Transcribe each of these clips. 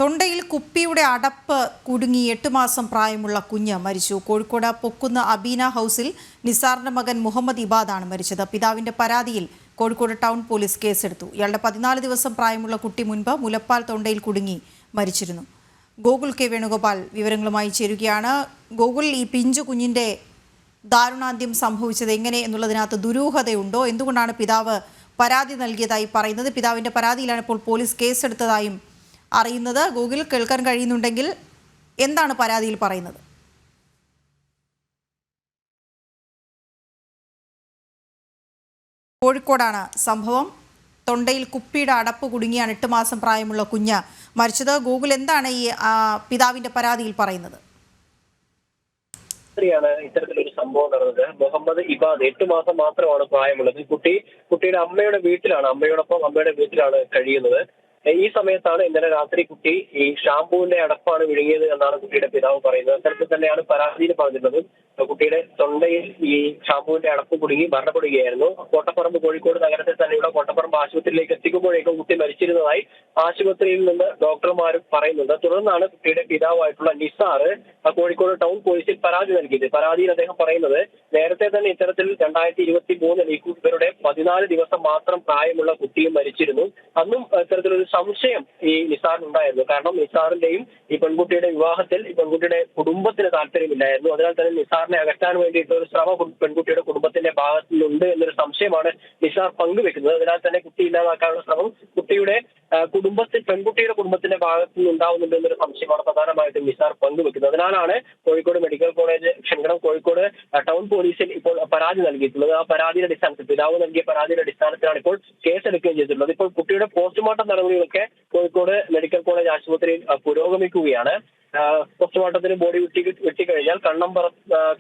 തൊണ്ടയിൽ കുപ്പിയുടെ അടപ്പ് കുടുങ്ങി 8 മാസം പ്രായമുള്ള കുഞ്ഞ് മരിച്ചു. കോഴിക്കോട് പൊക്കുന്ന അബീന ഹൗസിൽ നിസാറിന്റെ മകൻ മുഹമ്മദ് ഇബാദാണ് മരിച്ചത്. പിതാവിന്റെ പരാതിയിൽ കോഴിക്കോട് ടൗൺ പോലീസ് കേസെടുത്തു. ഇയാളുടെ 14 ദിവസം പ്രായമുള്ള കുട്ടി മുൻപ് മുലപ്പാൽ തൊണ്ടയിൽ കുടുങ്ങി മരിച്ചിരുന്നു. ഗോകുൽ കെ വേണുഗോപാൽ വിവരങ്ങളുമായി ചേരുകയാണ്. ഗോകുൽ, ഈ പിഞ്ചു കുഞ്ഞിന്റെ ദാരുണാന്ത്യം സംഭവിച്ചത് എങ്ങനെ എന്നുള്ളതിനകത്ത് ദുരൂഹതയുണ്ടോ? എന്തുകൊണ്ടാണ് പിതാവ് പരാതി നൽകിയതായി പറയുന്നത്? പിതാവിന്റെ പരാതിയിലാണ് ഇപ്പോൾ പോലീസ് കേസെടുത്തതായും അറിയുന്നത്. ഗൂഗിൾ കേൾക്കാൻ കഴിയുന്നുണ്ടെങ്കിൽ എന്താണ് പരാതിയിൽ പറയുന്നത്? കോഴിക്കോടാണ് സംഭവം. തൊണ്ടയിൽ കുപ്പിയുടെ അടപ്പ് കുടുങ്ങിയാണ് 8 മാസം പ്രായമുള്ള കുഞ്ഞ് മരിച്ചത്. ഗൂഗിൾ എന്താണ് ഈ പിതാവിന്റെ പരാതിയിൽ പറയുന്നത്? ഇത്തരത്തിലൊരു സംഭവം നടന്നത്. മുഹമ്മദ് ഇബാദ് 8 മാസം മാത്രമാണ് പ്രായമുള്ളത്. കുട്ടിയുടെ അമ്മയുടെ വീട്ടിലാണ്, അമ്മയോടൊപ്പം അമ്മയുടെ വീട്ടിലാണ് കഴിയുന്നത്. ഈ സമയത്താണ് ഇന്നലെ രാത്രി കുട്ടി ഈ ഷാംപൂവിന്റെ അടപ്പാണ് വിഴുങ്ങിയത് എന്നാണ് കുട്ടിയുടെ പിതാവ് പറയുന്നത്. അത്തരത്തിൽ തന്നെയാണ് പരാതിയിൽ പറഞ്ഞിട്ടുള്ളത്. കുട്ടിയുടെ തൊണ്ടയിൽ ഈ ഷാംപൂവിന്റെ അടപ്പ് കുടുങ്ങി മരണപ്പെടുകയായിരുന്നു. കോട്ടപ്പറമ്പ് കോഴിക്കോട് നഗരത്തിൽ തന്നെയുള്ള കോട്ടപ്പറമ്പ് ആശുപത്രിയിലേക്ക് എത്തിക്കുമ്പോഴേക്കും കുട്ടി മരിച്ചിരുന്നതായി ആശുപത്രിയിൽ നിന്ന് ഡോക്ടർമാരും പറയുന്നുണ്ട്. തുടർന്നാണ് കുട്ടിയുടെ പിതാവായിട്ടുള്ള നിസാർ കോഴിക്കോട് ടൗൺ പോലീസിൽ പരാതി നൽകിയത്. പരാതിയിൽ അദ്ദേഹം പറയുന്നത്, നേരത്തെ തന്നെ ഇത്തരത്തിൽ 2023 ഇവരുടെ 14 ദിവസം മാത്രം പ്രായമുള്ള കുട്ടിയും മരിച്ചിരുന്നു. അന്നും ഇത്തരത്തിലൊരു സംശയം ഈ നിസാറിനുണ്ടായിരുന്നു. കാരണം നിസാറിന്റെയും ഈ പെൺകുട്ടിയുടെ വിവാഹത്തിൽ ഈ പെൺകുട്ടിയുടെ കുടുംബത്തിന് താല്പര്യമില്ലായിരുന്നു. അതിനാൽ തന്നെ നിസാറിനെ അകറ്റാൻ വേണ്ടിയിട്ട് ഒരു ശ്രമം പെൺകുട്ടിയുടെ കുടുംബത്തിന്റെ ഭാഗത്തു നിന്നുണ്ട് എന്നൊരു സംശയമാണ് നിസാർ പങ്കുവെക്കുന്നത്. അതിനാൽ തന്നെ കുട്ടി ഇല്ലാതാക്കാനുള്ള ശ്രമം പെൺകുട്ടിയുടെ കുടുംബത്തിന്റെ ഭാഗത്തു നിന്നുണ്ടാവുന്നുണ്ട് എന്നൊരു സംശയമാണ് പ്രധാനമായിട്ടും നിസാർ പങ്കുവെക്കുന്നത്. അതിനാലാണ് കോഴിക്കോട് ടൗൺ പോലീസിൽ ഇപ്പോൾ പരാതി നൽകിയിട്ടുള്ളത്. ആ പരാതിയുടെ അടിസ്ഥാനത്തിൽ പിതാവ് നൽകിയ പരാതിയുടെ അടിസ്ഥാനത്തിലാണ് ഇപ്പോൾ കേസെടുക്കുകയും ചെയ്തിട്ടുള്ളത്. ഇപ്പോൾ കുട്ടിയുടെ പോസ്റ്റ്മോർട്ടം നടപടികളൊക്കെ കോഴിക്കോട് മെഡിക്കൽ കോളേജ് ആശുപത്രിയിൽ പുരോഗമിക്കുകയാണ്. പോസ്റ്റ്മോർട്ടത്തിന് ബോഡി വെട്ടിക്കഴിഞ്ഞാൽ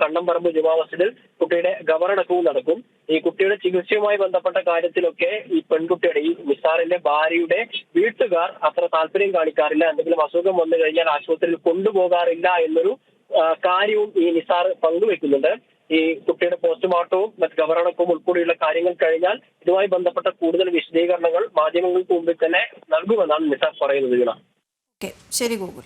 കണ്ണംപറമ്പ് ജുമാ മസ്ജിദിൽ കുട്ടിയുടെ ഖബറടക്കവും നടക്കും. ഈ കുട്ടിയുടെ ചികിത്സയുമായി ബന്ധപ്പെട്ട കാര്യത്തിലൊക്കെ ഈ പെൺകുട്ടിയുടെ, ഈ നിസാറിന്റെ ഭാര്യയുടെ വീട്ടുകാർ അത്ര താല്പര്യം കാണിക്കാറില്ല. എന്തെങ്കിലും അസുഖം വന്നു കഴിഞ്ഞാൽ ആശുപത്രിയിൽ കൊണ്ടുപോകാറില്ല എന്നൊരു കാര്യവും ഈ നിസാർ പങ്കുവെക്കുന്നുണ്ട്. ഈ കുട്ടിയുടെ പോസ്റ്റ്മോർട്ടവും മറ്റ് ഖബറടക്കവും ഉൾപ്പെടെയുള്ള കാര്യങ്ങൾ കഴിഞ്ഞാൽ ഇതുമായി ബന്ധപ്പെട്ട കൂടുതൽ വിശദീകരണങ്ങൾ മാധ്യമങ്ങൾക്ക് മുമ്പിൽ തന്നെ നൽകുമെന്നാണ് നിസാർ പറയുന്നത്. ശരി ഗൂഗിൾ.